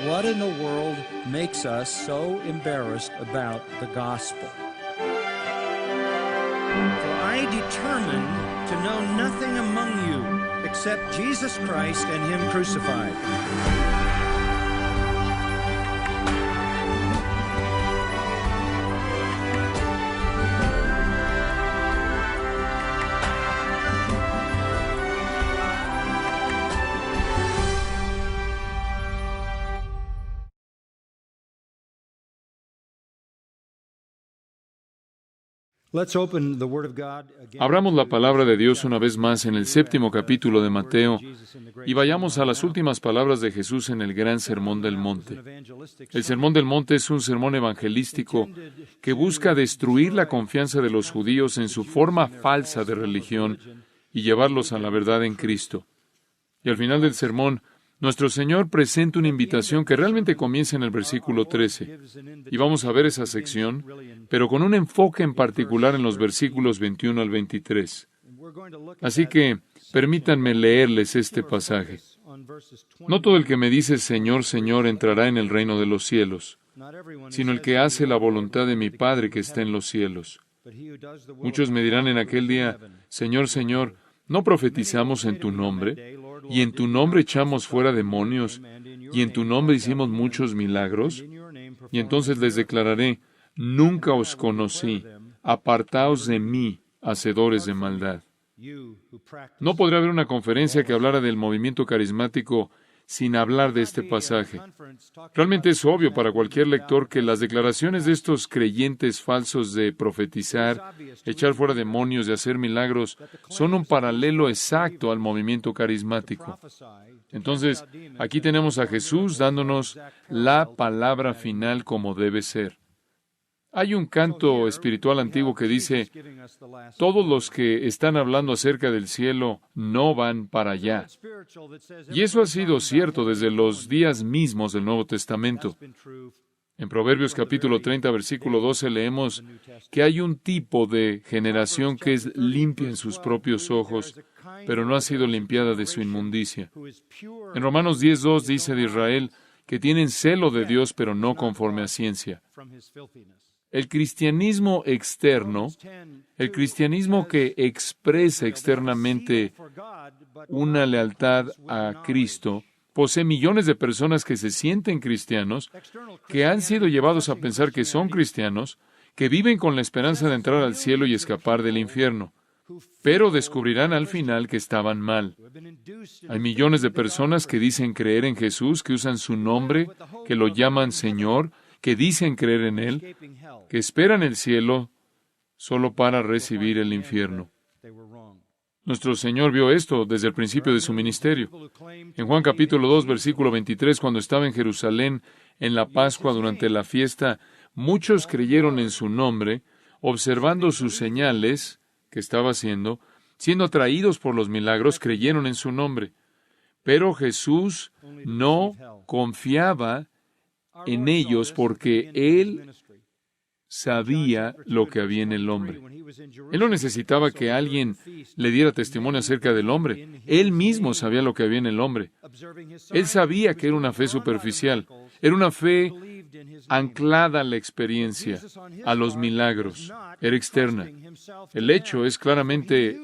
What in the world makes us so embarrassed about the gospel? For I determined to know nothing among you except Jesus Christ and Him crucified. Abramos la palabra de Dios una vez más en el 7º capítulo de Mateo y vayamos a las últimas palabras de Jesús en el Gran Sermón del Monte. El Sermón del Monte es un sermón evangelístico que busca destruir la confianza de los judíos en su forma falsa de religión y llevarlos a la verdad en Cristo. Y al final del sermón, nuestro Señor presenta una invitación que realmente comienza en el versículo 13. Y vamos a ver esa sección, pero con un enfoque en particular en los versículos 21 al 23. Así que permítanme leerles este pasaje. No todo el que me dice Señor, Señor entrará en el reino de los cielos, sino el que hace la voluntad de mi Padre que está en los cielos. Muchos me dirán en aquel día, Señor, Señor, ¿no profetizamos en tu nombre? ¿Y en tu nombre echamos fuera demonios? ¿Y en tu nombre hicimos muchos milagros? Y entonces les declararé, nunca os conocí, apartaos de mí, hacedores de maldad. No podría haber una conferencia que hablara del movimiento carismático sin hablar de este pasaje. Realmente es obvio para cualquier lector que las declaraciones de estos creyentes falsos de profetizar, echar fuera demonios y hacer milagros son un paralelo exacto al movimiento carismático. Entonces, aquí tenemos a Jesús dándonos la palabra final como debe ser. Hay un canto espiritual antiguo que dice, todos los que están hablando acerca del cielo no van para allá. Y eso ha sido cierto desde los días mismos del Nuevo Testamento. En Proverbios capítulo 30, versículo 12, leemos que hay un tipo de generación que es limpia en sus propios ojos, pero no ha sido limpiada de su inmundicia. En Romanos 10:2 dice de Israel que tienen celo de Dios, pero no conforme a ciencia. El cristianismo externo, el cristianismo que expresa externamente una lealtad a Cristo, posee millones de personas que se sienten cristianos, que han sido llevados a pensar que son cristianos, que viven con la esperanza de entrar al cielo y escapar del infierno, pero descubrirán al final que estaban mal. Hay millones de personas que dicen creer en Jesús, que usan su nombre, que lo llaman Señor, que dicen creer en Él, que esperan el cielo solo para recibir el infierno. Nuestro Señor vio esto desde el principio de su ministerio. En Juan capítulo 2, versículo 23, cuando estaba en Jerusalén en la Pascua durante la fiesta, muchos creyeron en su nombre, observando sus señales que estaba haciendo, siendo atraídos por los milagros, creyeron en su nombre. Pero Jesús no confiaba en ellos porque Él sabía lo que había en el hombre. Él no necesitaba que alguien le diera testimonio acerca del hombre. Él mismo sabía lo que había en el hombre. Él sabía que era una fe superficial. Era una fe anclada a la experiencia, a los milagros. Era externa. El hecho es claramente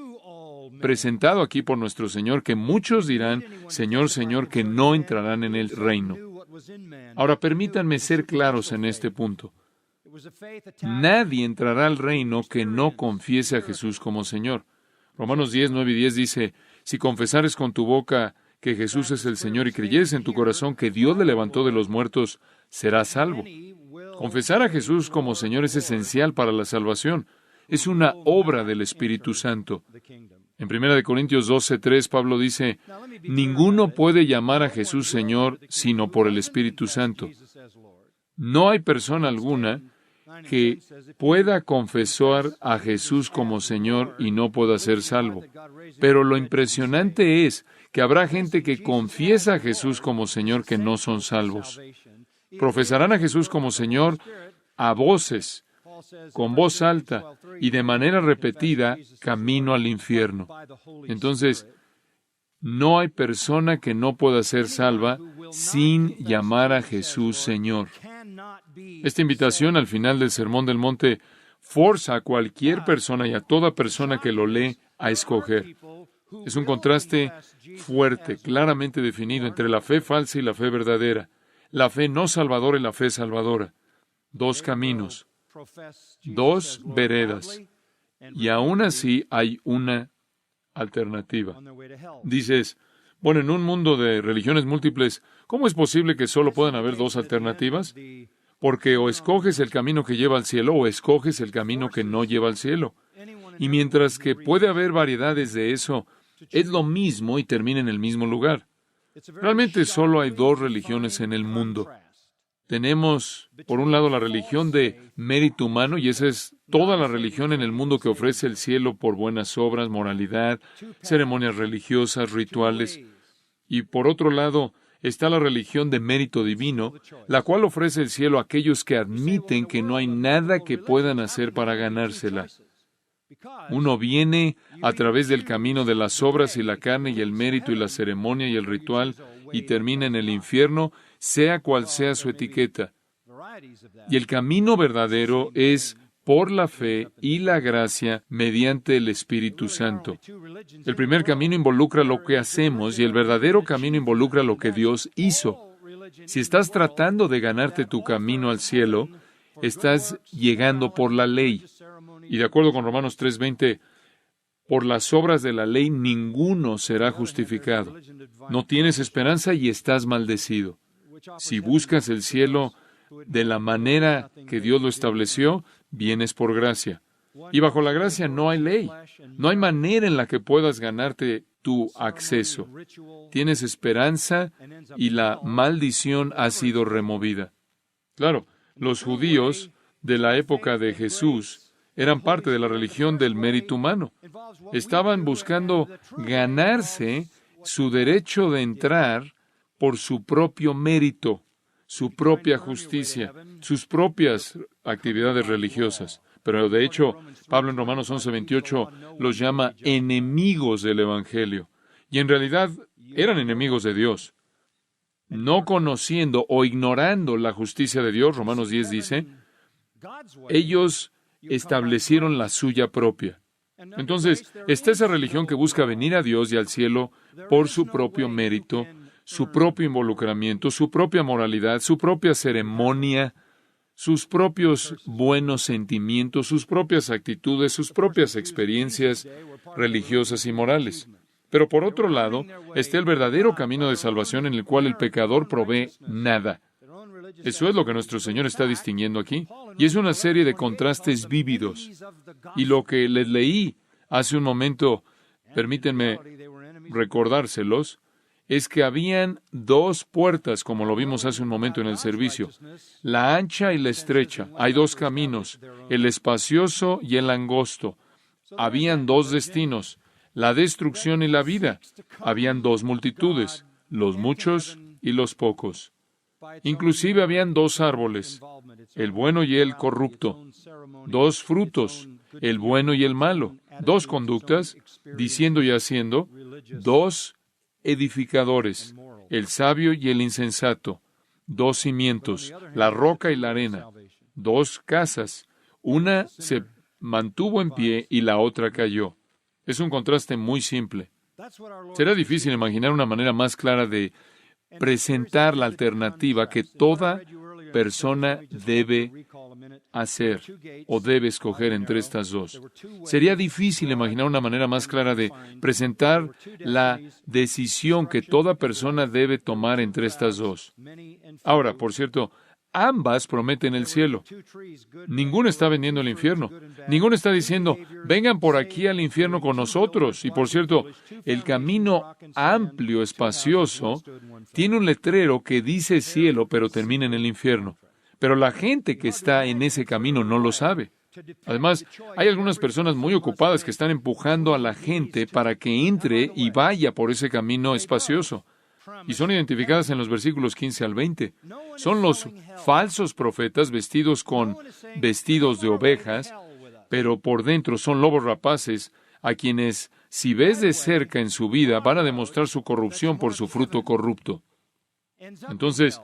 presentado aquí por nuestro Señor, que muchos dirán, Señor, Señor, que no entrarán en el reino. Ahora, permítanme ser claros en este punto. Nadie entrará al reino que no confiese a Jesús como Señor. Romanos 10, 9 y 10 dice, si confesares con tu boca que Jesús es el Señor y creyeres en tu corazón que Dios le levantó de los muertos, serás salvo. Confesar a Jesús como Señor es esencial para la salvación. Es una obra del Espíritu Santo. En 1 Corintios 12, 3, Pablo dice, ninguno puede llamar a Jesús Señor sino por el Espíritu Santo. No hay persona alguna que pueda confesar a Jesús como Señor y no pueda ser salvo. Pero lo impresionante es que habrá gente que confiesa a Jesús como Señor que no son salvos. Profesarán a Jesús como Señor a voces, con voz alta y de manera repetida, camino al infierno. Entonces, No hay persona que no pueda ser salva sin llamar a Jesús Señor. Esta invitación al final del Sermón del Monte forza a cualquier persona y a toda persona que lo lee a escoger. Es un contraste fuerte, claramente definido entre la fe falsa y la fe verdadera. La fe no salvadora y la fe salvadora. Dos caminos, dos veredas. Y aún así hay una alternativa. Dices, bueno, en un mundo de religiones múltiples, ¿cómo es posible que solo puedan haber dos alternativas? Porque o escoges el camino que lleva al cielo o escoges el camino que no lleva al cielo. Y mientras que puede haber variedades de eso, es lo mismo y termina en el mismo lugar. Realmente solo hay dos religiones en el mundo. Tenemos, por un lado, la religión de mérito humano, y esa es toda la religión en el mundo que ofrece el cielo por buenas obras, moralidad, ceremonias religiosas, rituales. Y por otro lado, está la religión de mérito divino, la cual ofrece el cielo a aquellos que admiten que no hay nada que puedan hacer para ganársela. Uno viene a través del camino de las obras y la carne y el mérito y la ceremonia y el ritual y termina en el infierno, sea cual sea su etiqueta. Y el camino verdadero es por la fe y la gracia mediante el Espíritu Santo. El primer camino involucra lo que hacemos y el verdadero camino involucra lo que Dios hizo. Si estás tratando de ganarte tu camino al cielo, estás llegando por la ley. Y de acuerdo con Romanos 3:20, por las obras de la ley ninguno será justificado. No tienes esperanza y estás maldecido. Si buscas el cielo de la manera que Dios lo estableció, vienes por gracia. Y bajo la gracia no hay ley. No hay manera en la que puedas ganarte tu acceso. Tienes esperanza y la maldición ha sido removida. Claro, los judíos de la época de Jesús eran parte de la religión del mérito humano. Estaban buscando ganarse su derecho de entrar por su propio mérito, su propia justicia, sus propias actividades religiosas. Pero de hecho, Pablo en Romanos 11:28 los llama enemigos del Evangelio. Y en realidad eran enemigos de Dios. No conociendo o ignorando la justicia de Dios, Romanos 10 dice, ellos establecieron la suya propia. Entonces, está esa religión que busca venir a Dios y al cielo por su propio mérito, su propio involucramiento, su propia moralidad, su propia ceremonia, sus propios buenos sentimientos, sus propias actitudes, sus propias experiencias religiosas y morales. Pero por otro lado, está el verdadero camino de salvación en el cual el pecador provee nada. Eso es lo que nuestro Señor está distinguiendo aquí. Y es una serie de contrastes vívidos. Y lo que les leí hace un momento, permítanme recordárselos, es que habían dos puertas, como lo vimos hace un momento en el servicio. La ancha y la estrecha. Hay dos caminos, el espacioso y el angosto. Habían dos destinos, la destrucción y la vida. Habían dos multitudes, los muchos y los pocos. Inclusive habían dos árboles, el bueno y el corrupto, dos frutos, el bueno y el malo, dos conductas, diciendo y haciendo, dos edificadores, el sabio y el insensato, dos cimientos, la roca y la arena, dos casas, una se mantuvo en pie y la otra cayó. Es un contraste muy simple. Será difícil imaginar una manera más clara de presentar la alternativa que toda persona debe hacer o debe escoger entre estas dos. Sería difícil imaginar una manera más clara de presentar la decisión que toda persona debe tomar entre estas dos. Ahora, por cierto, ambas prometen el cielo. Ninguno está vendiendo el infierno. Ninguno está diciendo, vengan por aquí al infierno con nosotros. Y por cierto, el camino amplio, espacioso, tiene un letrero que dice cielo, pero termina en el infierno. Pero la gente que está en ese camino no lo sabe. Además, hay algunas personas muy ocupadas que están empujando a la gente para que entre y vaya por ese camino espacioso. Y son identificadas en los versículos 15 al 20. Son los falsos profetas vestidos con vestidos de ovejas, pero por dentro son lobos rapaces a quienes si ves de cerca en su vida, van a demostrar su corrupción por su fruto corrupto. Entonces,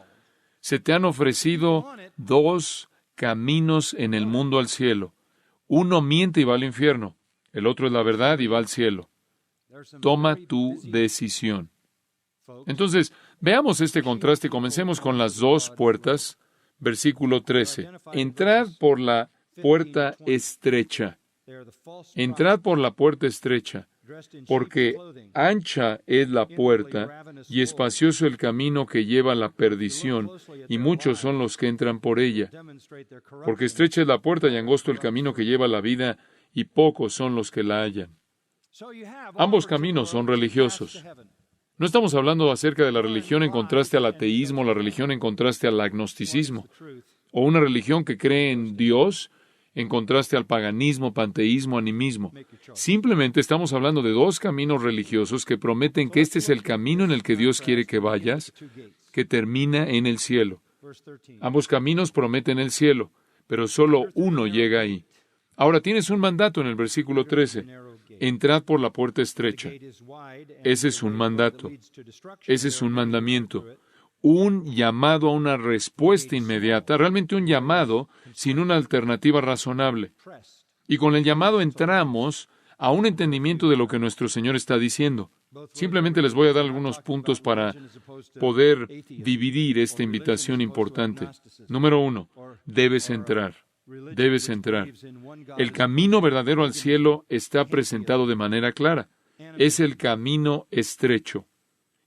se te han ofrecido dos caminos en el mundo al cielo. Uno miente y va al infierno. El otro es la verdad y va al cielo. Toma tu decisión. Entonces, veamos este contraste y comencemos con las dos puertas. Versículo 13. Entrad por la puerta estrecha. Entrad por la puerta estrecha, porque ancha es la puerta y espacioso el camino que lleva a la perdición, y muchos son los que entran por ella. Porque estrecha es la puerta y angosto el camino que lleva a la vida, y pocos son los que la hallan. Ambos caminos son religiosos. No estamos hablando acerca de la religión en contraste al ateísmo, la religión en contraste al agnosticismo, o una religión que cree en Dios en contraste al paganismo, panteísmo, animismo. Simplemente estamos hablando de dos caminos religiosos que prometen que este es el camino en el que Dios quiere que vayas, que termina en el cielo. Ambos caminos prometen el cielo, pero solo uno llega ahí. Ahora tienes un mandato en el versículo 13. Entrad por la puerta estrecha. Ese es un mandato. Ese es un mandamiento. Un llamado a una respuesta inmediata, realmente un llamado sin una alternativa razonable. Y con el llamado entramos a un entendimiento de lo que nuestro Señor está diciendo. Simplemente les voy a dar algunos puntos para poder dividir esta invitación importante. Número 1, debes entrar. Debes entrar. El camino verdadero al cielo está presentado de manera clara. Es el camino estrecho.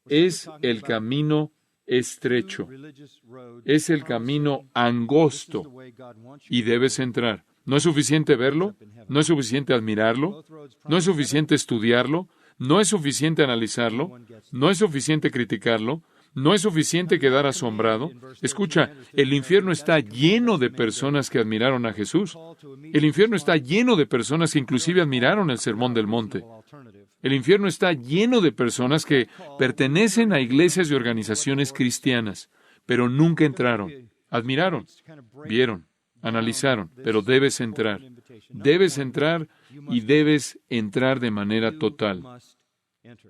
Es el camino estrecho. Es el camino angosto. Y debes entrar. No es suficiente verlo, no es suficiente admirarlo, no es suficiente estudiarlo, no es suficiente analizarlo, no es suficiente criticarlo, no es suficiente quedar asombrado. Escucha, el infierno está lleno de personas que admiraron a Jesús. El infierno está lleno de personas que inclusive admiraron el Sermón del Monte. El infierno está lleno de personas que pertenecen a iglesias y organizaciones cristianas, pero nunca entraron. Admiraron, vieron, analizaron, pero debes entrar. Debes entrar y debes entrar de manera total.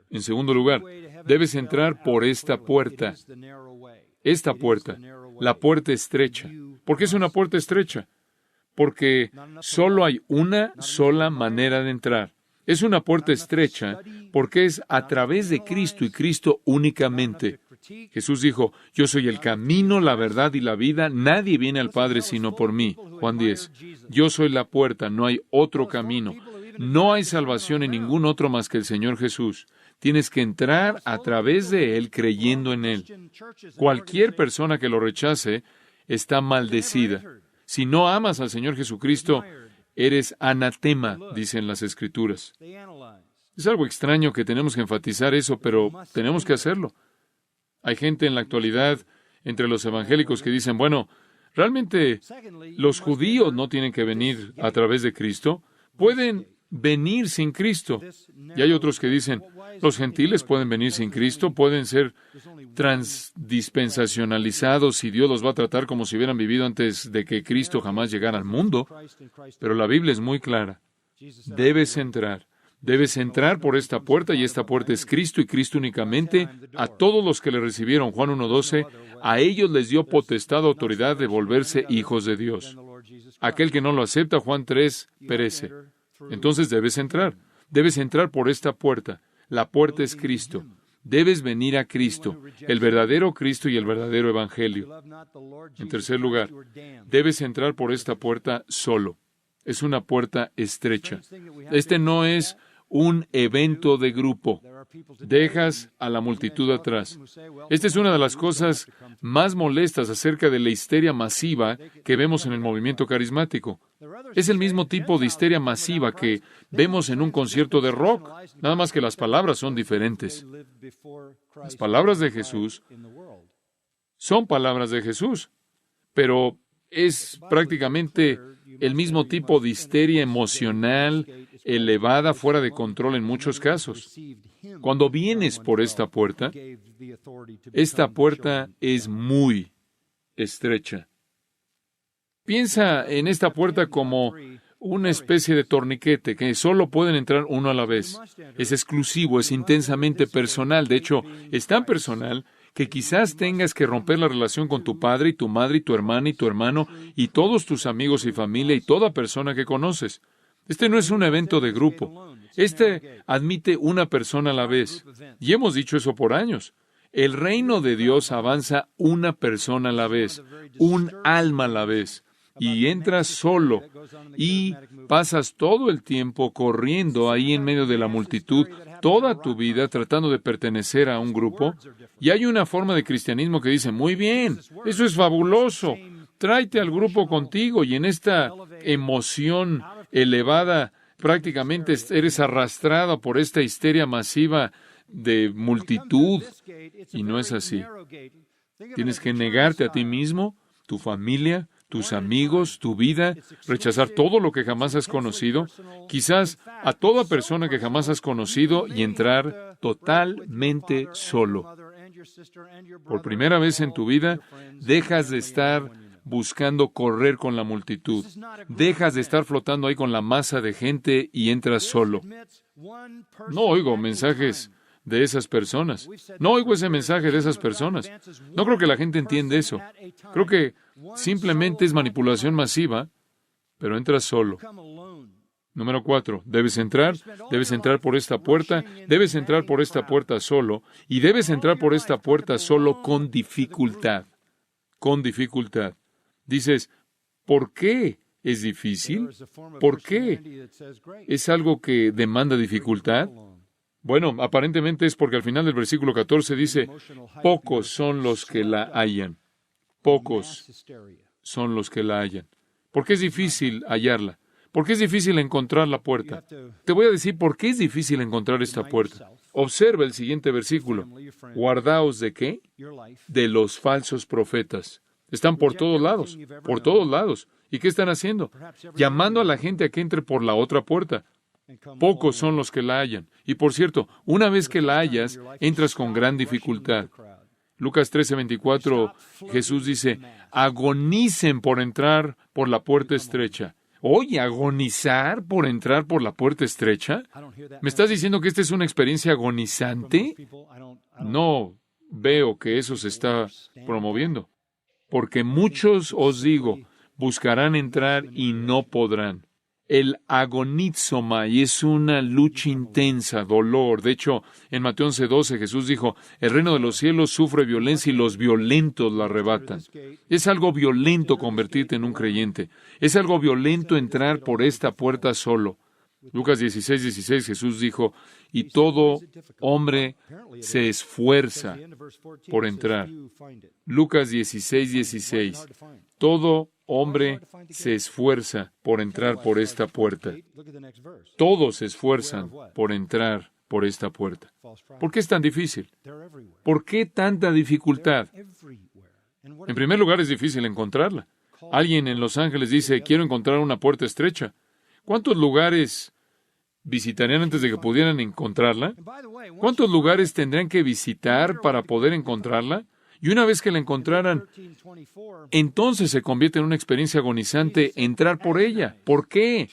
En segundo lugar, debes entrar por esta puerta. Esta puerta, la puerta estrecha. ¿Por qué es una puerta estrecha? Porque solo hay una sola manera de entrar. Es una puerta estrecha porque es a través de Cristo y Cristo únicamente. Jesús dijo, yo soy el camino, la verdad y la vida, nadie viene al Padre sino por mí. Juan 10. Yo soy la puerta, no hay otro camino. No hay salvación en ningún otro más que el Señor Jesús. Tienes que entrar a través de Él creyendo en Él. Cualquier persona que lo rechace está maldecida. Si no amas al Señor Jesucristo, eres anatema, dicen las Escrituras. Es algo extraño que tenemos que enfatizar eso, pero tenemos que hacerlo. Hay gente en la actualidad, entre los evangélicos, que dicen, bueno, realmente los judíos no tienen que venir a través de Cristo, pueden venir sin Cristo. Y hay otros que dicen, los gentiles pueden venir sin Cristo, pueden ser transdispensacionalizados y Dios los va a tratar como si hubieran vivido antes de que Cristo jamás llegara al mundo. Pero la Biblia es muy clara. Debes entrar. Debes entrar por esta puerta, y esta puerta es Cristo y Cristo únicamente. A todos los que le recibieron, Juan 1:12, a ellos les dio potestad, autoridad de volverse hijos de Dios. Aquel que no lo acepta, Juan 3, perece. Entonces debes entrar. Debes entrar por esta puerta. La puerta es Cristo. Debes venir a Cristo, el verdadero Cristo y el verdadero Evangelio. En tercer lugar, debes entrar por esta puerta solo. Es una puerta estrecha. Este no es un evento de grupo. Dejas a la multitud atrás. Esta es una de las cosas más molestas acerca de la histeria masiva que vemos en el movimiento carismático. Es el mismo tipo de histeria masiva que vemos en un concierto de rock, nada más que las palabras son diferentes. Las palabras de Jesús son palabras de Jesús, pero es prácticamente el mismo tipo de histeria emocional, elevada, fuera de control en muchos casos. Cuando vienes por esta puerta es muy estrecha. Piensa en esta puerta como una especie de torniquete que solo pueden entrar uno a la vez. Es exclusivo, es intensamente personal. De hecho, es tan personal que quizás tengas que romper la relación con tu padre y tu madre y tu hermana y tu hermano y todos tus amigos y familia y toda persona que conoces. Este no es un evento de grupo. Este admite una persona a la vez. Y hemos dicho eso por años. El reino de Dios avanza una persona a la vez, un alma a la vez. Y entras solo y pasas todo el tiempo corriendo ahí en medio de la multitud, toda tu vida tratando de pertenecer a un grupo. Y hay una forma de cristianismo que dice, muy bien, eso es fabuloso, tráete al grupo contigo y en esta emoción elevada prácticamente eres arrastrado por esta histeria masiva de multitud. Y no es así. Tienes que negarte a ti mismo, tu familia, tus amigos, tu vida, rechazar todo lo que jamás has conocido, quizás a toda persona que jamás has conocido y entrar totalmente solo. Por primera vez en tu vida, dejas de estar buscando correr con la multitud. Dejas de estar flotando ahí con la masa de gente y entras solo. No oigo mensajes de esas personas. No oigo ese mensaje de esas personas. No creo que la gente entienda eso. Creo que simplemente es manipulación masiva, pero entras solo. Número 4. Debes entrar por esta puerta, debes entrar por esta puerta solo, y debes entrar por esta puerta solo con dificultad. Con dificultad. Dices, ¿por qué es difícil? ¿Por qué? ¿Es algo que demanda dificultad? Bueno, aparentemente es porque al final del versículo 14 dice, pocos son los que la hallan. Pocos son los que la hallan. ¿Por qué es difícil hallarla? ¿Por qué es difícil encontrar la puerta? Te voy a decir por qué es difícil encontrar esta puerta. Observa el siguiente versículo. ¿Guardaos de qué? De los falsos profetas. Están por todos lados, por todos lados. ¿Y qué están haciendo? Llamando a la gente a que entre por la otra puerta. Pocos son los que la hallan. Y por cierto, una vez que la hallas, entras con gran dificultad. Lucas 13:24, Jesús dice, agonicen por entrar por la puerta estrecha. Oye, ¿agonizar por entrar por la puerta estrecha? ¿Me estás diciendo que esta es una experiencia agonizante? No veo que eso se está promoviendo. Porque muchos, os digo, buscarán entrar y no podrán. El agonizomai es una lucha intensa, dolor. De hecho, en Mateo 11:12 Jesús dijo, el reino de los cielos sufre violencia y los violentos la arrebatan. Es algo violento convertirte en un creyente. Es algo violento entrar por esta puerta solo. Lucas 16:16 Jesús dijo, y todo hombre se esfuerza por entrar. Lucas 16:16. Todo hombre se esfuerza por entrar por esta puerta. Todos se esfuerzan por entrar por esta puerta. ¿Por qué es tan difícil? ¿Por qué tanta dificultad? En primer lugar, es difícil encontrarla. Alguien en Los Ángeles dice, quiero encontrar una puerta estrecha. ¿Cuántos lugares visitarían antes de que pudieran encontrarla? ¿Cuántos lugares tendrían que visitar para poder encontrarla? Y una vez que la encontraran, entonces se convierte en una experiencia agonizante entrar por ella. ¿Por qué?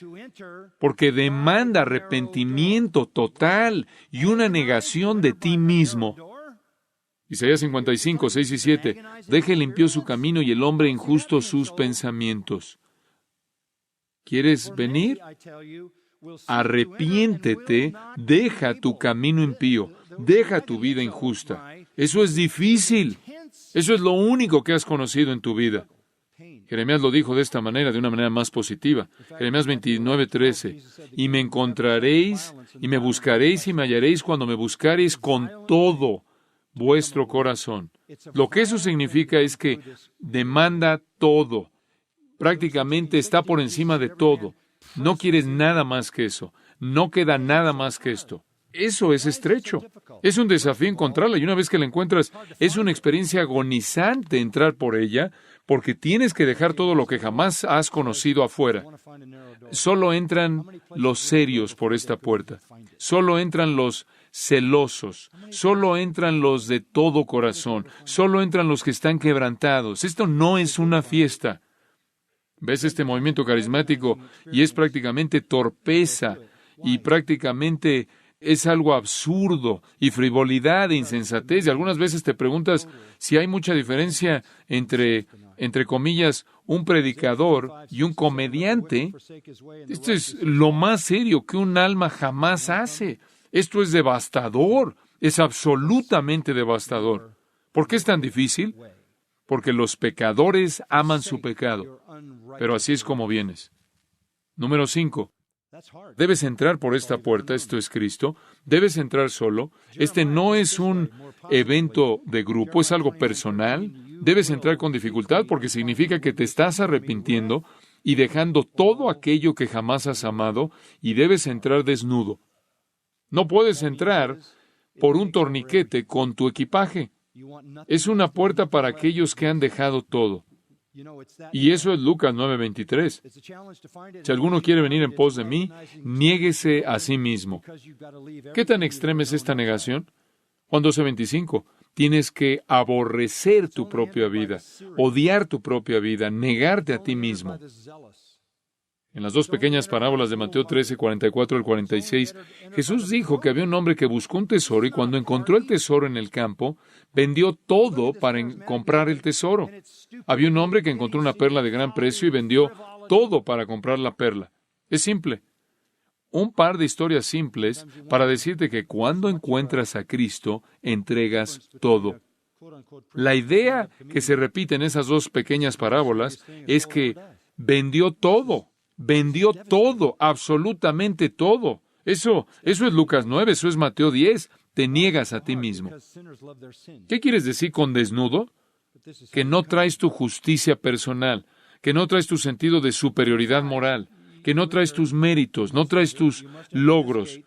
Porque demanda arrepentimiento total y una negación de ti mismo. Isaías 55, 6 y 7. Deje limpio su camino y el hombre injusto sus pensamientos. ¿Quieres venir? Arrepiéntete, deja tu camino impío, deja tu vida injusta. Eso es difícil. Eso es lo único que has conocido en tu vida. Jeremías lo dijo de esta manera, de una manera más positiva. Jeremías 29:13. Y me encontraréis, y me buscaréis, y me hallaréis cuando me buscaréis con todo vuestro corazón. Lo que eso significa es que demanda todo. Prácticamente está por encima de todo. No quieres nada más que eso. No queda nada más que esto. Eso es estrecho. Es un desafío encontrarla y una vez que la encuentras, es una experiencia agonizante entrar por ella porque tienes que dejar todo lo que jamás has conocido afuera. Solo entran los serios por esta puerta. Solo entran los celosos. Solo entran los de todo corazón. Solo entran los que están quebrantados. Esto no es una fiesta. Ves este movimiento carismático y es prácticamente torpeza y prácticamente es algo absurdo y frivolidad e insensatez. Y algunas veces te preguntas si hay mucha diferencia entre comillas, un predicador y un comediante. Esto es lo más serio que un alma jamás hace. Esto es devastador, es absolutamente devastador. ¿Por qué es tan difícil? Porque los pecadores aman su pecado. Pero así es como vienes. Número 5. Debes entrar por esta puerta, esto es Cristo. Debes entrar solo. Este no es un evento de grupo, es algo personal. Debes entrar con dificultad porque significa que te estás arrepintiendo y dejando todo aquello que jamás has amado, y debes entrar desnudo. No puedes entrar por un torniquete con tu equipaje. Es una puerta para aquellos que han dejado todo. Y eso es Lucas 9:23. Si alguno quiere venir en pos de mí, niéguese a sí mismo. ¿Qué tan extrema es esta negación? Juan 12:25. Tienes que aborrecer tu propia vida, odiar tu propia vida, negarte a ti mismo. En las dos pequeñas parábolas de Mateo 13:44 al 46, Jesús dijo que había un hombre que buscó un tesoro y cuando encontró el tesoro en el campo, vendió todo para comprar el tesoro. Había un hombre que encontró una perla de gran precio y vendió todo para comprar la perla. Es simple. Un par de historias simples para decirte que cuando encuentras a Cristo, entregas todo. La idea que se repite en esas dos pequeñas parábolas es que vendió todo, absolutamente todo. Eso es Lucas 9, eso es Mateo 10. Te niegas a ti mismo. ¿Qué quieres decir con desnudo? Que no traes tu justicia personal, que no traes tu sentido de superioridad moral, que no traes tus méritos, no traes tus logros.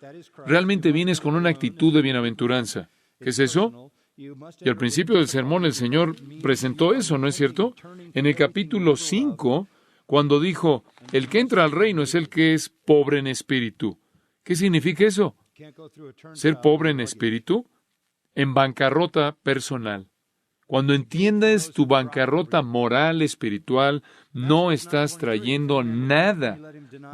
Realmente vienes con una actitud de bienaventuranza. ¿Qué es eso? Y al principio del sermón el Señor presentó eso, ¿no es cierto? En el capítulo 5, cuando dijo, el que entra al reino es el que es pobre en espíritu. ¿Qué significa eso? Ser pobre en espíritu, en bancarrota personal. Cuando entiendes tu bancarrota moral, espiritual, no estás trayendo nada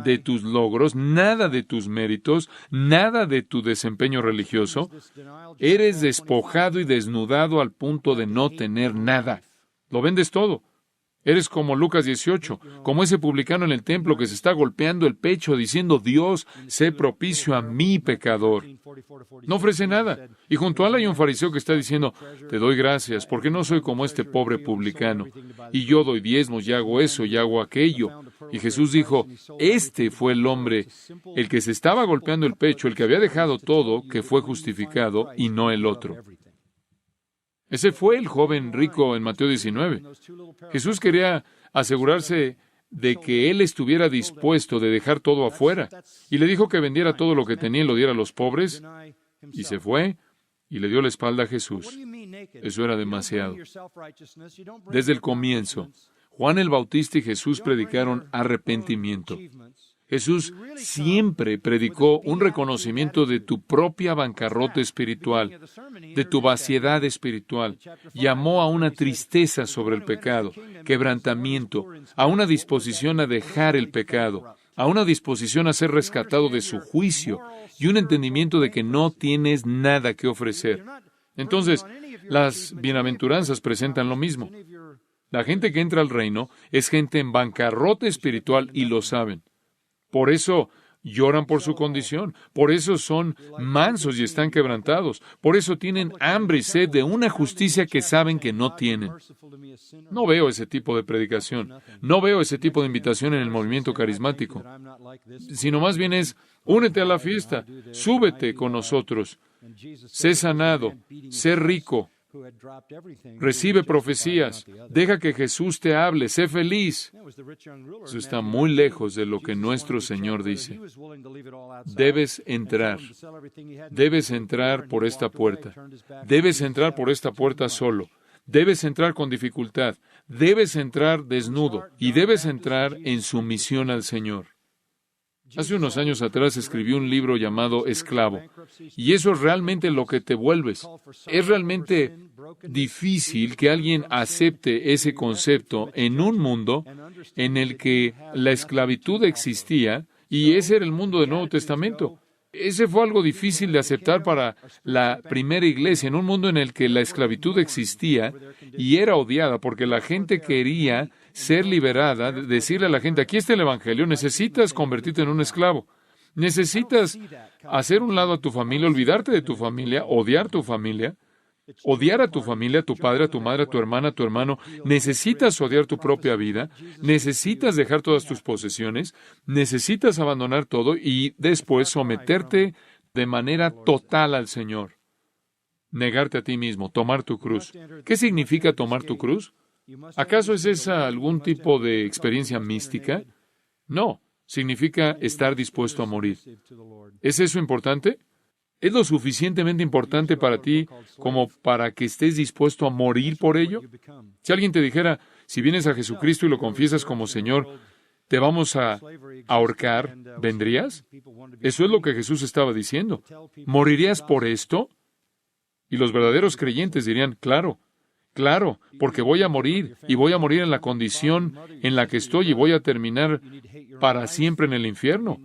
de tus logros, nada de tus méritos, nada de tu desempeño religioso. Eres despojado y desnudado al punto de no tener nada. Lo vendes todo. Eres como Lucas 18, como ese publicano en el templo que se está golpeando el pecho diciendo, Dios, sé propicio a mi pecador. No ofrece nada. Y junto a él hay un fariseo que está diciendo, te doy gracias, porque no soy como este pobre publicano. Y yo doy diezmos y hago eso y hago aquello. Y Jesús dijo, este fue el hombre, el que se estaba golpeando el pecho, el que había dejado todo, que fue justificado, y no el otro. Ese fue el joven rico en Mateo 19. Jesús quería asegurarse de que él estuviera dispuesto de dejar todo afuera. Y le dijo que vendiera todo lo que tenía y lo diera a los pobres. Y se fue y le dio la espalda a Jesús. Eso era demasiado. Desde el comienzo, Juan el Bautista y Jesús predicaron arrepentimiento. Jesús siempre predicó un reconocimiento de tu propia bancarrota espiritual, de tu vaciedad espiritual. Llamó a una tristeza sobre el pecado, quebrantamiento, a una disposición a dejar el pecado, a una disposición a ser rescatado de su juicio y un entendimiento de que no tienes nada que ofrecer. Entonces, las bienaventuranzas presentan lo mismo. La gente que entra al reino es gente en bancarrota espiritual y lo saben. Por eso lloran por su condición, por eso son mansos y están quebrantados, por eso tienen hambre y sed de una justicia que saben que no tienen. No veo ese tipo de predicación, no veo ese tipo de invitación en el movimiento carismático, sino más bien es, únete a la fiesta, súbete con nosotros, sé sanado, sé rico, recibe profecías, deja que Jesús te hable, sé feliz. Eso está muy lejos de lo que nuestro Señor dice. Debes entrar por esta puerta, debes entrar por esta puerta solo, debes entrar con dificultad, debes entrar desnudo y debes entrar en sumisión al Señor. Hace unos años atrás escribí un libro llamado Esclavo, y eso es realmente lo que te vuelves. Es realmente difícil que alguien acepte ese concepto en un mundo en el que la esclavitud existía, y ese era el mundo del Nuevo Testamento. Ese fue algo difícil de aceptar para la primera iglesia, en un mundo en el que la esclavitud existía y era odiada porque la gente quería ser liberada, decirle a la gente, aquí está el Evangelio, necesitas convertirte en un esclavo. Necesitas hacer un lado a tu familia, olvidarte de tu familia, odiar a tu familia, odiar a tu familia, a tu padre, a tu madre, a tu hermana, a tu hermano. Necesitas odiar tu propia vida, necesitas dejar todas tus posesiones, necesitas abandonar todo y después someterte de manera total al Señor. Negarte a ti mismo, tomar tu cruz. ¿Qué significa tomar tu cruz? ¿Acaso es esa algún tipo de experiencia mística? No, significa estar dispuesto a morir. ¿Es eso importante? ¿Es lo suficientemente importante para ti como para que estés dispuesto a morir por ello? Si alguien te dijera, si vienes a Jesucristo y lo confiesas como Señor, te vamos a ahorcar, ¿vendrías? Eso es lo que Jesús estaba diciendo. ¿Morirías por esto? Y los verdaderos creyentes dirían, claro, porque voy a morir, y voy a morir en la condición en la que estoy, y voy a terminar para siempre en el infierno.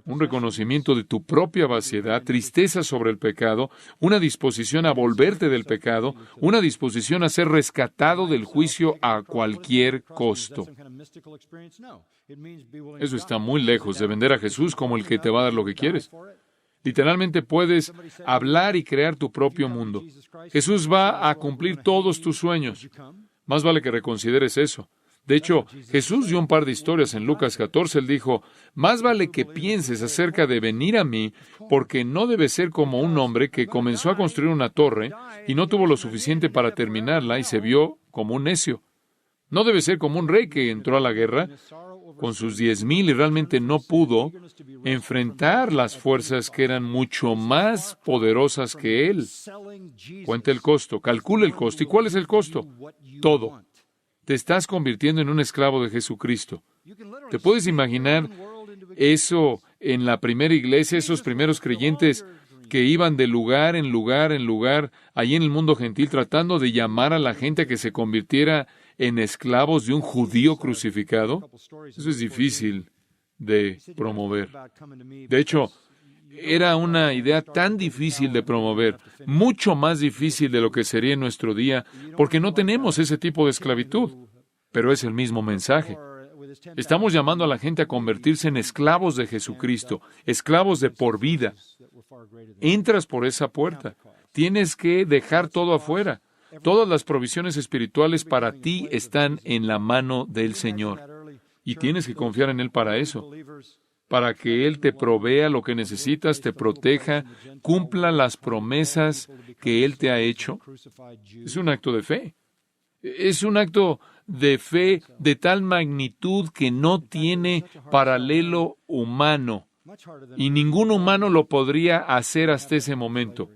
Un reconocimiento de tu propia vaciedad, tristeza sobre el pecado, una disposición a volverte del pecado, una disposición a ser rescatado del juicio a cualquier costo. Eso está muy lejos de vender a Jesús como el que te va a dar lo que quieres. Literalmente puedes hablar y crear tu propio mundo. Jesús va a cumplir todos tus sueños. Más vale que reconsideres eso. De hecho, Jesús dio un par de historias en Lucas 14. Él dijo, más vale que pienses acerca de venir a mí, porque no debe ser como un hombre que comenzó a construir una torre y no tuvo lo suficiente para terminarla y se vio como un necio. No debe ser como un rey que entró a la guerra con sus 10,000 y realmente no pudo enfrentar las fuerzas que eran mucho más poderosas que él. Cuenta el costo, calcula el costo. ¿Y cuál es el costo? Todo. Te estás convirtiendo en un esclavo de Jesucristo. ¿Te puedes imaginar eso en la primera iglesia, esos primeros creyentes que iban de lugar en lugar en lugar, allí en el mundo gentil, tratando de llamar a la gente a que se convirtiera en esclavos de un judío crucificado? Eso es difícil de promover. De hecho, era una idea tan difícil de promover, mucho más difícil de lo que sería en nuestro día, porque no tenemos ese tipo de esclavitud. Pero es el mismo mensaje. Estamos llamando a la gente a convertirse en esclavos de Jesucristo, esclavos de por vida. Entras por esa puerta. Tienes que dejar todo afuera. Todas las provisiones espirituales para ti están en la mano del Señor. Y tienes que confiar en Él para eso. Para que Él te provea lo que necesitas, te proteja, cumpla las promesas que Él te ha hecho. Es un acto de fe. Es un acto de fe de tal magnitud que no tiene paralelo humano. Y ningún humano lo podría hacer hasta ese momento.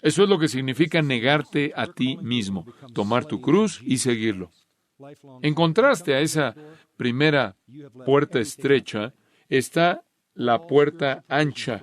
Eso es lo que significa negarte a ti mismo, tomar tu cruz y seguirlo. En contraste a esa primera puerta estrecha, está la puerta ancha.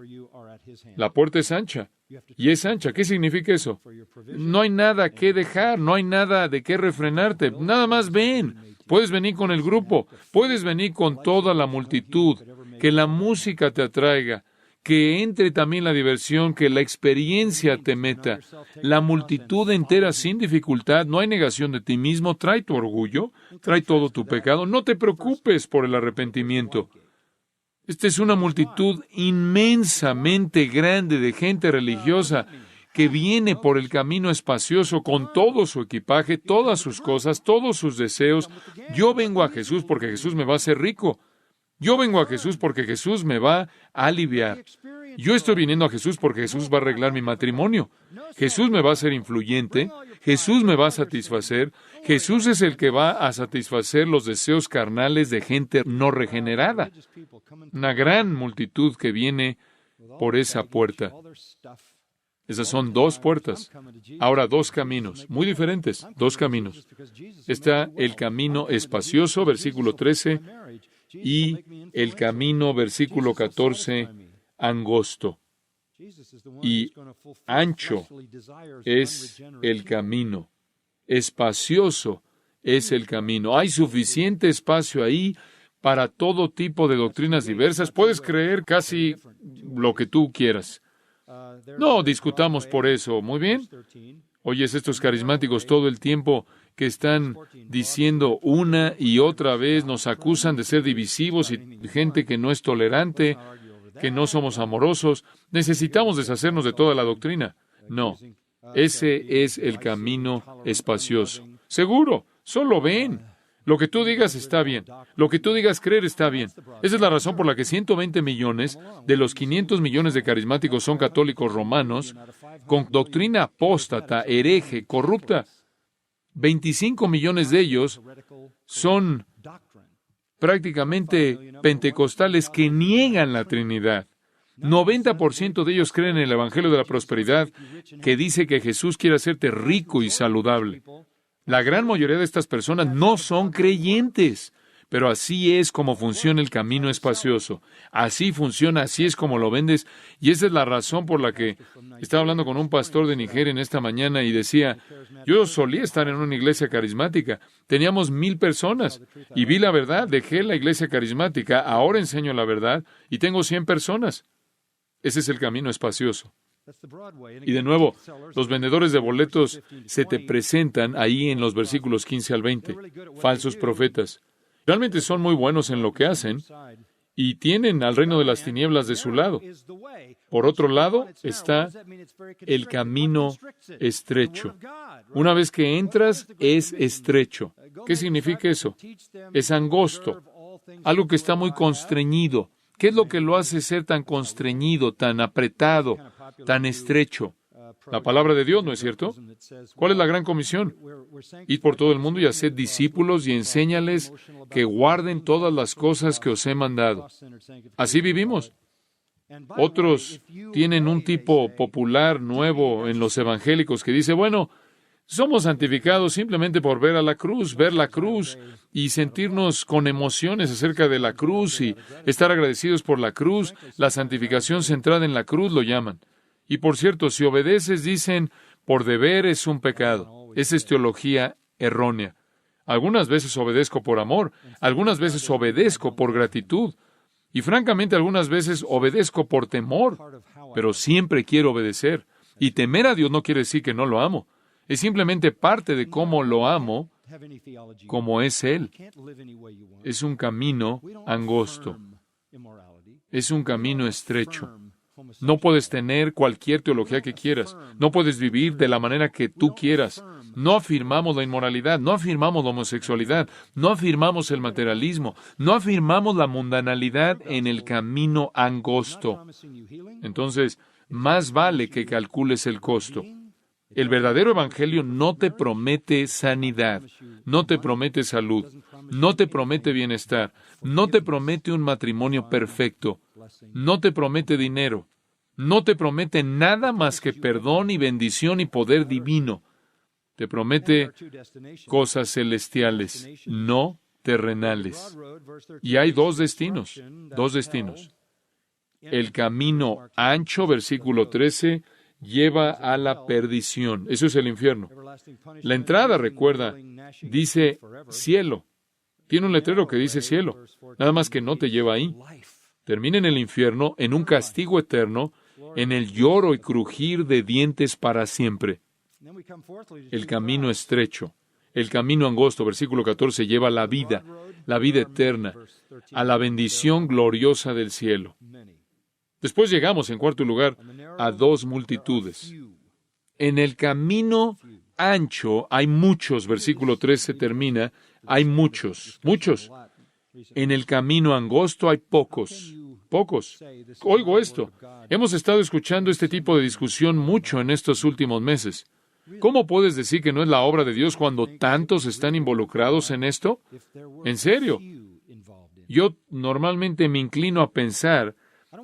La puerta es ancha. Y es ancha. ¿Qué significa eso? No hay nada que dejar, no hay nada de qué refrenarte. Nada más ven. Puedes venir con el grupo, puedes venir con toda la multitud, que la música te atraiga, que entre también la diversión, que la experiencia te meta. La multitud entera sin dificultad, no hay negación de ti mismo, trae tu orgullo, trae todo tu pecado. No te preocupes por el arrepentimiento. Esta es una multitud inmensamente grande de gente religiosa que viene por el camino espacioso con todo su equipaje, todas sus cosas, todos sus deseos. Yo vengo a Jesús porque Jesús me va a hacer rico. Yo vengo a Jesús porque Jesús me va a aliviar. Yo estoy viniendo a Jesús porque Jesús va a arreglar mi matrimonio. Jesús me va a hacer influyente. Jesús me va a satisfacer. Jesús es el que va a satisfacer los deseos carnales de gente no regenerada. Una gran multitud que viene por esa puerta. Esas son dos puertas. Ahora, dos caminos, muy diferentes, dos caminos. Está el camino espacioso, versículo 13, y el camino, versículo 14, angosto. Y ancho es el camino, espacioso es el camino. Hay suficiente espacio ahí para todo tipo de doctrinas diversas. Puedes creer casi lo que tú quieras. No discutamos por eso, ¿muy bien? Oyes estos carismáticos todo el tiempo que están diciendo una y otra vez, nos acusan de ser divisivos y gente que no es tolerante, que no somos amorosos. Necesitamos deshacernos de toda la doctrina. No, ese es el camino espacioso. Seguro, solo ven. Lo que tú digas está bien. Lo que tú digas creer está bien. Esa es la razón por la que 120 millones de los 500 millones de carismáticos son católicos romanos, con doctrina apóstata, hereje, corrupta. 25 millones de ellos son prácticamente pentecostales que niegan la Trinidad. 90% de ellos creen en el Evangelio de la Prosperidad, que dice que Jesús quiere hacerte rico y saludable. La gran mayoría de estas personas no son creyentes, pero así es como funciona el camino espacioso. Así funciona, así es como lo vendes, y esa es la razón por la que estaba hablando con un pastor de Nigeria en esta mañana y decía, yo solía estar en una iglesia carismática, teníamos 1,000 personas, y vi la verdad, dejé la iglesia carismática, ahora enseño la verdad, y tengo 100 personas. Ese es el camino espacioso. Y de nuevo, los vendedores de boletos se te presentan ahí en los versículos 15 al 20, falsos profetas. Realmente son muy buenos en lo que hacen y tienen al reino de las tinieblas de su lado. Por otro lado está el camino estrecho. Una vez que entras, es estrecho. ¿Qué significa eso? Es angosto, algo que está muy constreñido. ¿Qué es lo que lo hace ser tan constreñido, tan apretado, tan estrecho? La palabra de Dios, ¿no es cierto? ¿Cuál es la gran comisión? Id por todo el mundo y haced discípulos y enséñales que guarden todas las cosas que os he mandado. Así vivimos. Otros tienen un tipo popular nuevo en los evangélicos que dice, bueno, somos santificados simplemente por ver la cruz y sentirnos con emociones acerca de la cruz y estar agradecidos por la cruz. La santificación centrada en la cruz lo llaman. Y por cierto, si obedeces, dicen, por deber es un pecado. Esa es teología errónea. Algunas veces obedezco por amor, algunas veces obedezco por gratitud, y francamente algunas veces obedezco por temor, pero siempre quiero obedecer. Y temer a Dios no quiere decir que no lo amo. Es simplemente parte de cómo lo amo, como es Él. Es un camino angosto. Es un camino estrecho. No puedes tener cualquier teología que quieras. No puedes vivir de la manera que tú quieras. No afirmamos la inmoralidad, no afirmamos la homosexualidad, no afirmamos el materialismo, no afirmamos la mundanalidad en el camino angosto. Entonces, más vale que calcules el costo. El verdadero evangelio no te promete sanidad, no te promete salud, no te promete bienestar, no te promete un matrimonio perfecto, no te promete dinero, no te promete nada más que perdón y bendición y poder divino. Te promete cosas celestiales, no terrenales. Y hay dos destinos. El camino ancho, versículo 13, lleva a la perdición. Eso es el infierno. La entrada, recuerda, dice cielo. Tiene un letrero que dice cielo. Nada más que no te lleva ahí. Termina en el infierno, en un castigo eterno, en el lloro y crujir de dientes para siempre. El camino estrecho, el camino angosto, versículo 14, lleva a la vida eterna, a la bendición gloriosa del cielo. Después llegamos, en cuarto lugar, a dos multitudes. En el camino ancho hay muchos, versículo 13 termina, hay muchos. En el camino angosto hay pocos. Oigo esto. Hemos estado escuchando este tipo de discusión mucho en estos últimos meses. ¿Cómo puedes decir que no es la obra de Dios cuando tantos están involucrados en esto? ¿En serio? Yo normalmente me inclino a pensar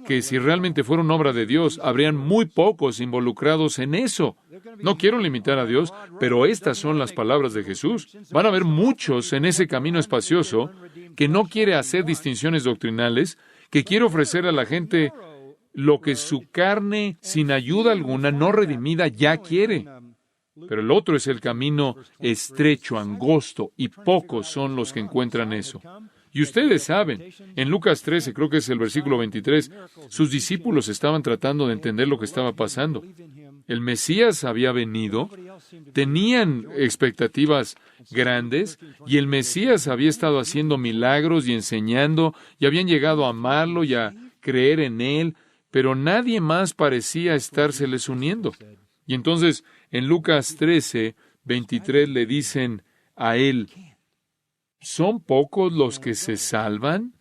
que si realmente fuera una obra de Dios, habrían muy pocos involucrados en eso. No quiero limitar a Dios, pero estas son las palabras de Jesús. Van a haber muchos en ese camino espacioso que no quiere hacer distinciones doctrinales, que quiere ofrecer a la gente lo que su carne, sin ayuda alguna, no redimida, ya quiere. Pero el otro es el camino estrecho, angosto, y pocos son los que encuentran eso. Y ustedes saben, en Lucas 13, creo que es el versículo 23, sus discípulos estaban tratando de entender lo que estaba pasando. El Mesías había venido, tenían expectativas grandes, y el Mesías había estado haciendo milagros y enseñando, y habían llegado a amarlo y a creer en él, pero nadie más parecía estárseles uniendo. Y entonces, en Lucas 13, 23, le dicen a él, ¿son pocos los que se salvan?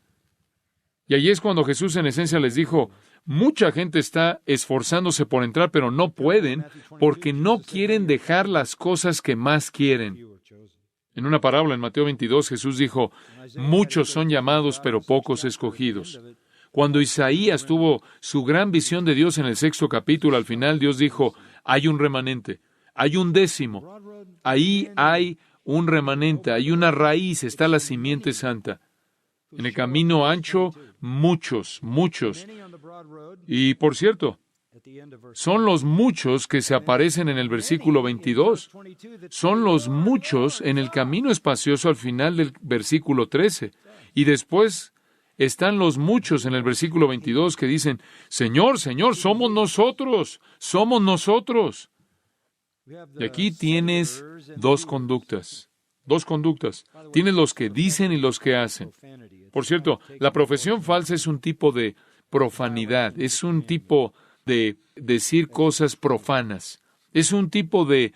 Y allí es cuando Jesús en esencia les dijo, mucha gente está esforzándose por entrar, pero no pueden porque no quieren dejar las cosas que más quieren. En una parábola en Mateo 22, Jesús dijo, muchos son llamados, pero pocos escogidos. Cuando Isaías tuvo su gran visión de Dios en el 6º capítulo, al final Dios dijo, hay un remanente, hay un 10º, ahí hay un remanente, hay una raíz, está la simiente santa. En el camino ancho, muchos. Y, por cierto, son los muchos que se aparecen en el versículo 22. Son los muchos en el camino espacioso al final del versículo 13. Y después están los muchos en el versículo 22 que dicen, Señor, Señor, somos nosotros. Y aquí tienes dos conductas. Tienes los que dicen y los que hacen. Por cierto, la profesión falsa es un tipo de profanidad, es un tipo de decir cosas profanas, es un tipo de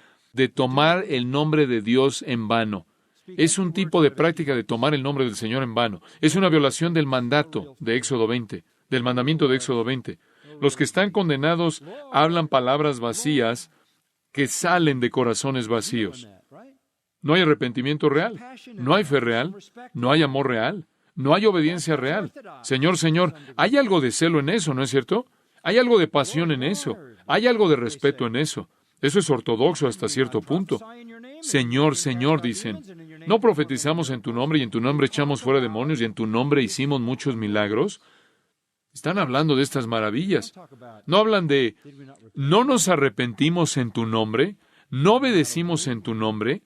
tomar el nombre de Dios en vano, es un tipo de práctica de tomar el nombre del Señor en vano, es una violación del mandato de Éxodo 20, del mandamiento de Éxodo 20. Los que están condenados hablan palabras vacías que salen de corazones vacíos. No hay arrepentimiento real, no hay fe real, no hay amor real, no hay obediencia real. Señor, Señor, hay algo de celo en eso, ¿no es cierto? Hay algo de pasión en eso, hay algo de respeto en eso. Eso es ortodoxo hasta cierto punto. Señor, Señor, dicen, ¿no profetizamos en tu nombre y en tu nombre echamos fuera demonios y en tu nombre hicimos muchos milagros? Están hablando de estas maravillas. No hablan de, ¿no nos arrepentimos en tu nombre? ¿No obedecimos en tu nombre?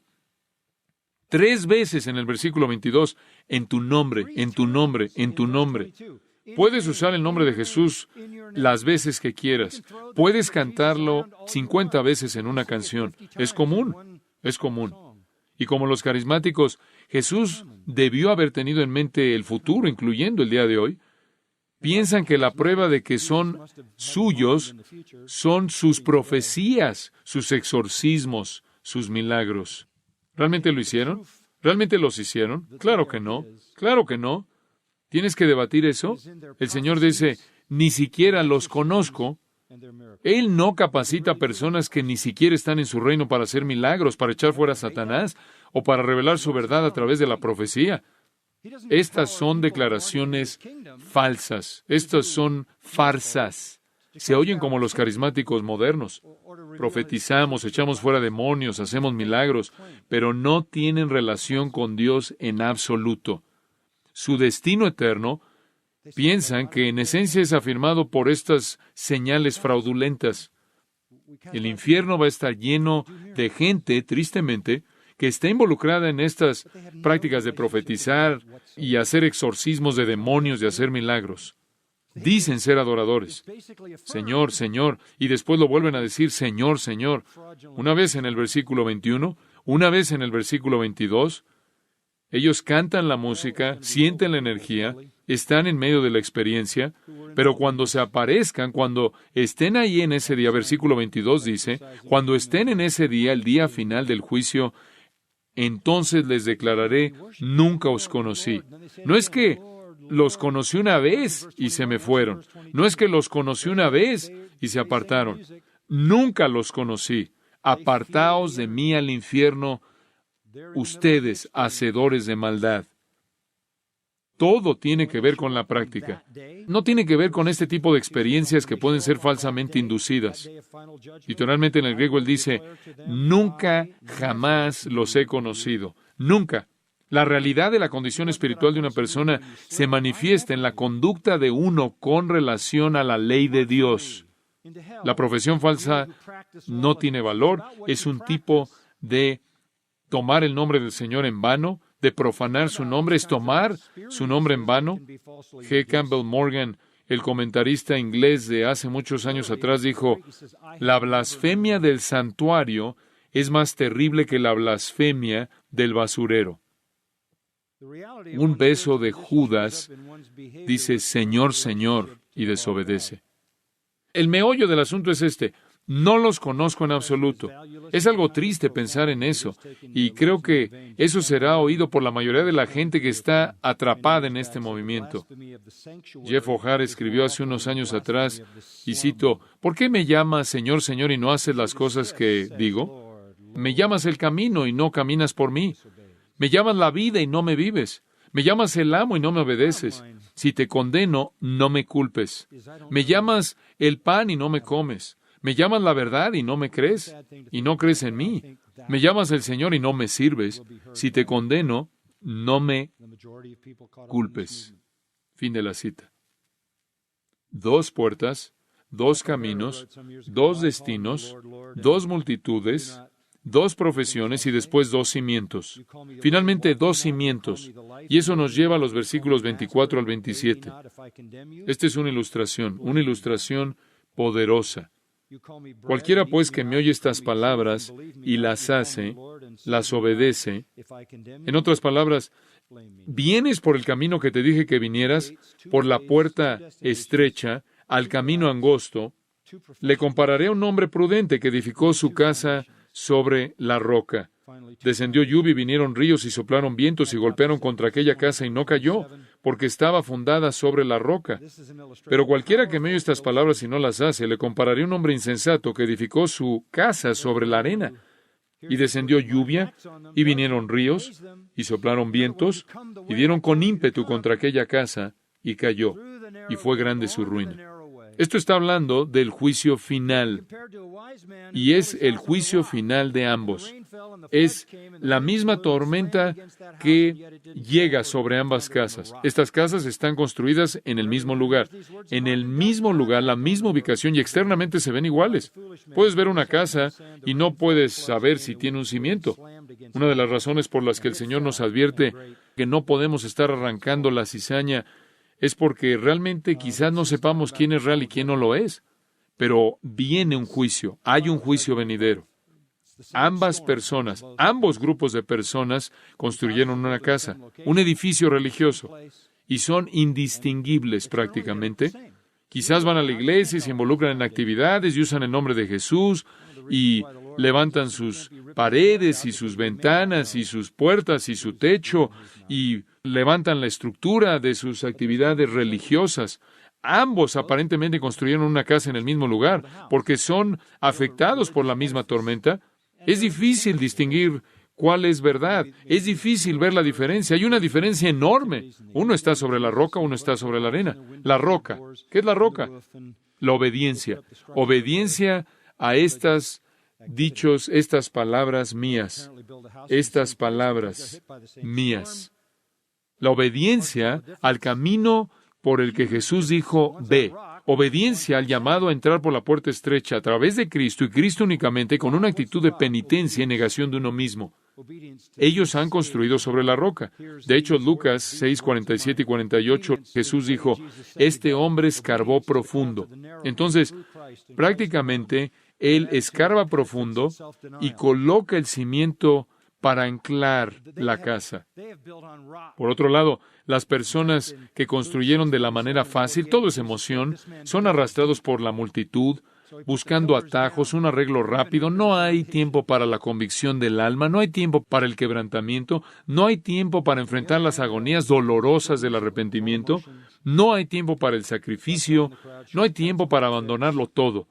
3 veces en el versículo 22, en tu nombre, en tu nombre, en tu nombre. Puedes usar el nombre de Jesús las veces que quieras. Puedes cantarlo 50 veces en una canción. Es común. Y como los carismáticos, Jesús debió haber tenido en mente el futuro, incluyendo el día de hoy. Piensan que la prueba de que son suyos son sus profecías, sus exorcismos, sus milagros. ¿Realmente lo hicieron? ¿Realmente los hicieron? Claro que no. ¿Tienes que debatir eso? El Señor dice, ni siquiera los conozco. Él no capacita personas que ni siquiera están en su reino para hacer milagros, para echar fuera a Satanás o para revelar su verdad a través de la profecía. Estas son declaraciones falsas. Estas son farsas. Se oyen como los carismáticos modernos. Profetizamos, echamos fuera demonios, hacemos milagros, pero no tienen relación con Dios en absoluto. Su destino eterno, piensan que en esencia es afirmado por estas señales fraudulentas. El infierno va a estar lleno de gente, tristemente, que está involucrada en estas prácticas de profetizar y hacer exorcismos de demonios y hacer milagros. Dicen ser adoradores. Señor, Señor, y después lo vuelven a decir, Señor, Señor. Una vez en el versículo 21, una vez en el versículo 22, ellos cantan la música, sienten la energía, están en medio de la experiencia, pero cuando se aparezcan, cuando estén ahí en ese día, versículo 22 dice, cuando estén en ese día, el día final del juicio, entonces les declararé, nunca os conocí. No es que los conocí una vez y se me fueron. No es que los conocí una vez y se apartaron. Nunca los conocí. Apartaos de mí al infierno, ustedes, hacedores de maldad. Todo tiene que ver con la práctica. No tiene que ver con este tipo de experiencias que pueden ser falsamente inducidas. Literalmente en el griego él dice, nunca, jamás los he conocido. Nunca. La realidad de la condición espiritual de una persona se manifiesta en la conducta de uno con relación a la ley de Dios. La profesión falsa no tiene valor, es un tipo de tomar el nombre del Señor en vano, de profanar su nombre, es tomar su nombre en vano. G. Campbell Morgan, el comentarista inglés de hace muchos años atrás, dijo, la blasfemia del santuario es más terrible que la blasfemia del basurero. Un beso de Judas dice, Señor, Señor, y desobedece. El meollo del asunto es este. No los conozco en absoluto. Es algo triste pensar en eso, y creo que eso será oído por la mayoría de la gente que está atrapada en este movimiento. Jeff O'Hare escribió hace unos años atrás, y cito, ¿por qué me llamas Señor, Señor, y no haces las cosas que digo? Me llamas el camino y no caminas por mí. Me llamas la vida y no me vives. Me llamas el amo y no me obedeces. Si te condeno, no me culpes. Me llamas el pan y no me comes. Me llamas la verdad y no me crees, y no crees en mí. Me llamas el Señor y no me sirves. Si te condeno, no me culpes. Fin de la cita. 2 puertas, 2 caminos, 2 destinos, 2 multitudes, 2 profesiones y después 2 cimientos. Finalmente, 2 cimientos. Y eso nos lleva a los versículos 24 al 27. Esta es una ilustración poderosa. Cualquiera, pues, que me oye estas palabras y las hace, las obedece. En otras palabras, vienes por el camino que te dije que vinieras, por la puerta estrecha, al camino angosto. Le compararé a un hombre prudente que edificó su casa sobre la roca. Descendió lluvia y vinieron ríos y soplaron vientos y golpearon contra aquella casa y no cayó, porque estaba fundada sobre la roca. Pero cualquiera que me oye estas palabras y no las hace, le compararé a un hombre insensato que edificó su casa sobre la arena. Y descendió lluvia, y vinieron ríos, y soplaron vientos, y dieron con ímpetu contra aquella casa, y cayó, y fue grande su ruina. Esto está hablando del juicio final, y es el juicio final de ambos. Es la misma tormenta que llega sobre ambas casas. Estas casas están construidas en el mismo lugar, la misma ubicación, y externamente se ven iguales. Puedes ver una casa y no puedes saber si tiene un cimiento. Una de las razones por las que el Señor nos advierte que no podemos estar arrancando la cizaña es porque realmente quizás no sepamos quién es real y quién no lo es. Pero viene un juicio, hay un juicio venidero. Ambos grupos de personas construyeron una casa, un edificio religioso, y son indistinguibles prácticamente. Quizás van a la iglesia y se involucran en actividades y usan el nombre de Jesús y levantan sus paredes y sus ventanas y sus puertas y su techo y levantan la estructura de sus actividades religiosas. Ambos aparentemente construyeron una casa en el mismo lugar porque son afectados por la misma tormenta. Es difícil distinguir cuál es verdad. Es difícil ver la diferencia. Hay una diferencia enorme. Uno está sobre la roca, uno está sobre la arena. La roca. ¿Qué es la roca? La obediencia. Obediencia a estas dichos, estas palabras mías. Estas palabras mías. La obediencia al camino por el que Jesús dijo, ve. Obediencia al llamado a entrar por la puerta estrecha a través de Cristo y Cristo únicamente, con una actitud de penitencia y negación de uno mismo. Ellos han construido sobre la roca. De hecho, Lucas 6, 47 y 48, Jesús dijo, este hombre escarbó profundo. Entonces, prácticamente, Él escarba profundo y coloca el cimiento para anclar la casa. Por otro lado, las personas que construyeron de la manera fácil, todo es emoción, son arrastrados por la multitud, buscando atajos, un arreglo rápido. No hay tiempo para la convicción del alma, no hay tiempo para el quebrantamiento, no hay tiempo para enfrentar las agonías dolorosas del arrepentimiento, no hay tiempo para el sacrificio, no hay tiempo para abandonarlo todo.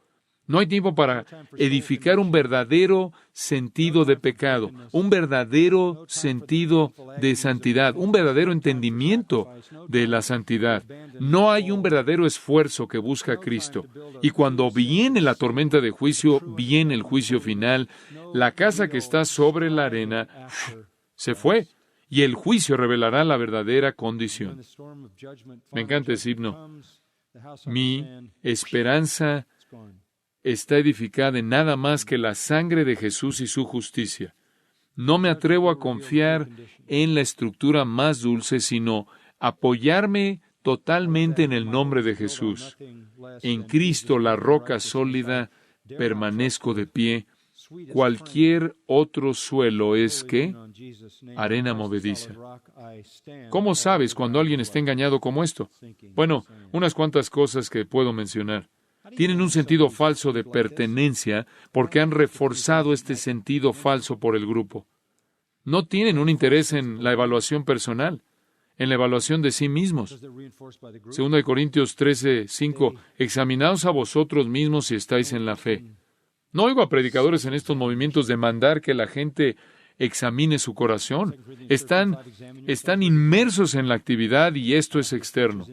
No hay tiempo para edificar un verdadero sentido de pecado, un verdadero sentido de santidad, un verdadero entendimiento de la santidad. No hay un verdadero esfuerzo que busca a Cristo. Y cuando viene la tormenta de juicio, viene el juicio final, la casa que está sobre la arena se fue. y el juicio revelará la verdadera condición. Me encanta ese himno. Mi esperanza está edificada en nada más que la sangre de Jesús y su justicia. No me atrevo a confiar en la estructura más dulce, sino apoyarme totalmente en el nombre de Jesús. En Cristo, la roca sólida, permanezco de pie. Cualquier otro suelo es, ¿qué? Arena movediza. ¿Cómo sabes cuando alguien está engañado como esto? Bueno, unas cuantas cosas que puedo mencionar. Tienen un sentido falso de pertenencia porque han reforzado este sentido falso por el grupo. No tienen un interés en la evaluación personal, en la evaluación de sí mismos. 2 Corintios 13:5, examinaos a vosotros mismos si estáis en la fe. No oigo a predicadores en estos movimientos demandar que la gente examine su corazón. Están inmersos en la actividad y esto es externo.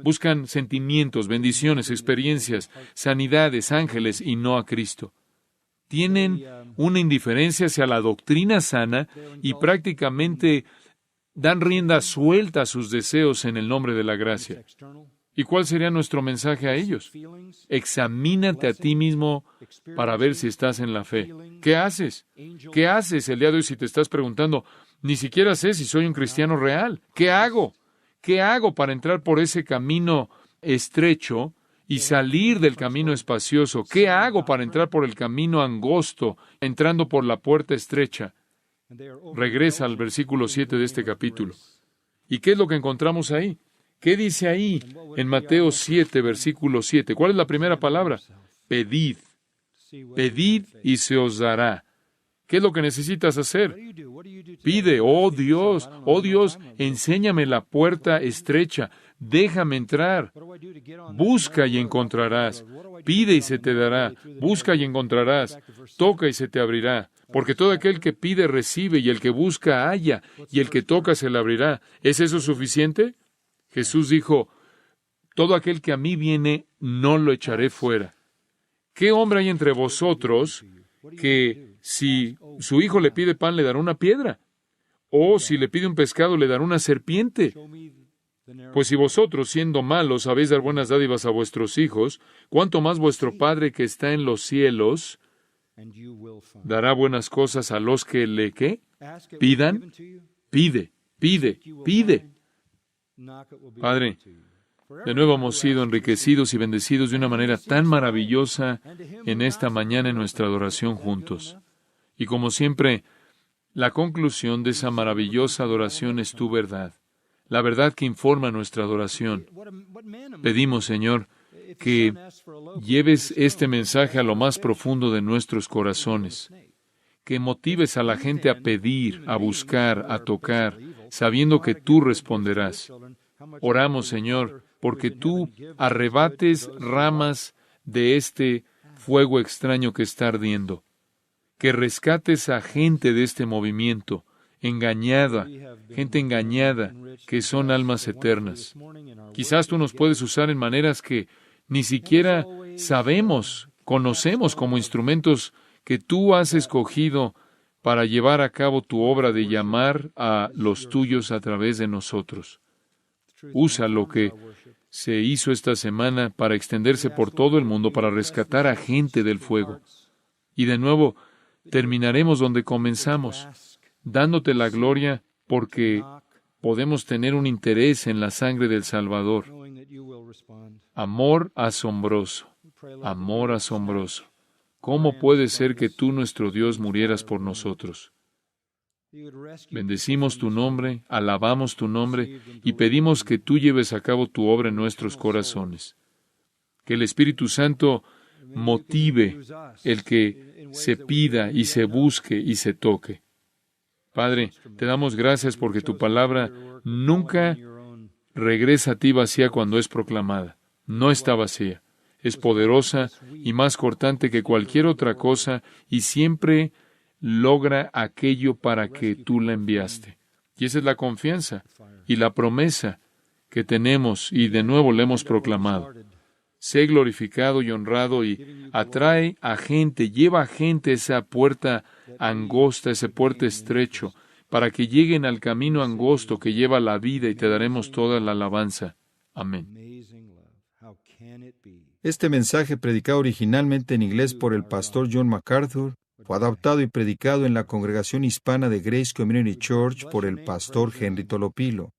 Buscan sentimientos, bendiciones, experiencias, sanidades, ángeles y no a Cristo. Tienen una indiferencia hacia la doctrina sana y prácticamente dan rienda suelta a sus deseos en el nombre de la gracia. ¿Y cuál sería nuestro mensaje a ellos? Examínate a ti mismo para ver si estás en la fe. ¿Qué haces? ¿Qué haces el día de hoy si te estás preguntando, ni siquiera sé si soy un cristiano real? ¿Qué hago? ¿Qué hago para entrar por ese camino estrecho y salir del camino espacioso? ¿Qué hago para entrar por el camino angosto, entrando por la puerta estrecha? Regresa al versículo 7 de este capítulo. ¿Y qué es lo que encontramos ahí? ¿Qué dice ahí en Mateo 7, versículo 7? ¿Cuál es la primera palabra? Pedid. Pedid y se os dará. ¿Qué es lo que necesitas hacer? Pide, oh Dios, enséñame la puerta estrecha, déjame entrar. Busca y encontrarás. Pide y se te dará. Busca y encontrarás. Toca y se te abrirá. Porque todo aquel que pide recibe, y el que busca halla, y el que toca se le abrirá. ¿Es eso suficiente? Jesús dijo, todo aquel que a mí viene, no lo echaré fuera. ¿Qué hombre hay entre vosotros que si su hijo le pide pan, le dará una piedra? O si le pide un pescado, le dará una serpiente. Pues si vosotros, siendo malos, sabéis dar buenas dádivas a vuestros hijos, ¿cuánto más vuestro Padre que está en los cielos dará buenas cosas a los que le, ¿qué? Pidan. Pide, pide, pide. Padre, de nuevo hemos sido enriquecidos y bendecidos de una manera tan maravillosa en esta mañana en nuestra adoración juntos. Y como siempre, la conclusión de esa maravillosa adoración es tu verdad, la verdad que informa nuestra adoración. Pedimos, Señor, que lleves este mensaje a lo más profundo de nuestros corazones, que motives a la gente a pedir, a buscar, a tocar, sabiendo que tú responderás. Oramos, Señor, porque tú arrebates ramas de este fuego extraño que está ardiendo, que rescates a gente de este movimiento, engañada, gente engañada, que son almas eternas. Quizás tú nos puedes usar en maneras que ni siquiera sabemos, conocemos como instrumentos que tú has escogido para llevar a cabo tu obra de llamar a los tuyos a través de nosotros. Usa lo que se hizo esta semana para extenderse por todo el mundo, para rescatar a gente del fuego. Y de nuevo, terminaremos donde comenzamos, dándote la gloria porque podemos tener un interés en la sangre del Salvador. Amor asombroso, amor asombroso. ¿Cómo puede ser que tú, nuestro Dios, murieras por nosotros? Bendecimos tu nombre, alabamos tu nombre y pedimos que tú lleves a cabo tu obra en nuestros corazones. Que el Espíritu Santo motive el que se pida y se busque y se toque. Padre, te damos gracias porque tu palabra nunca regresa a ti vacía cuando es proclamada. No está vacía. Es poderosa y más cortante que cualquier otra cosa y siempre logra aquello para que tú la enviaste. Y esa es la confianza y la promesa que tenemos y de nuevo le hemos proclamado. Sé glorificado y honrado y atrae a gente, lleva a gente a esa puerta angosta, ese puerto estrecho, para que lleguen al camino angosto que lleva a la vida y te daremos toda la alabanza. Amén. Este mensaje, predicado originalmente en inglés por el pastor John MacArthur, fue adaptado y predicado en la congregación hispana de Grace Community Church por el pastor Henry Tolopilo.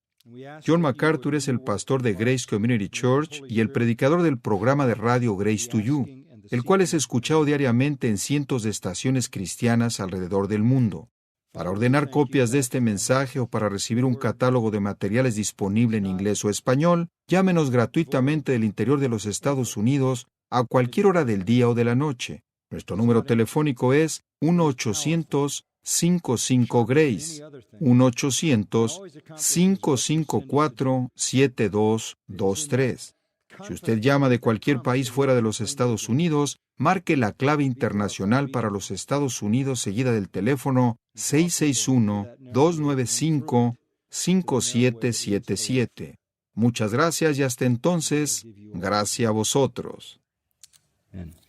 John MacArthur es el pastor de Grace Community Church y el predicador del programa de radio Grace to You, el cual es escuchado diariamente en cientos de estaciones cristianas alrededor del mundo. Para ordenar copias de este mensaje o para recibir un catálogo de materiales disponible en inglés o español, llámenos gratuitamente del interior de los Estados Unidos a cualquier hora del día o de la noche. Nuestro número telefónico es 1-800-55-GRACE, 1-800-554-7223. Si usted llama de cualquier país fuera de los Estados Unidos, marque la clave internacional para los Estados Unidos seguida del teléfono 661-295-5777. Muchas gracias y hasta entonces, gracias a vosotros. Amen.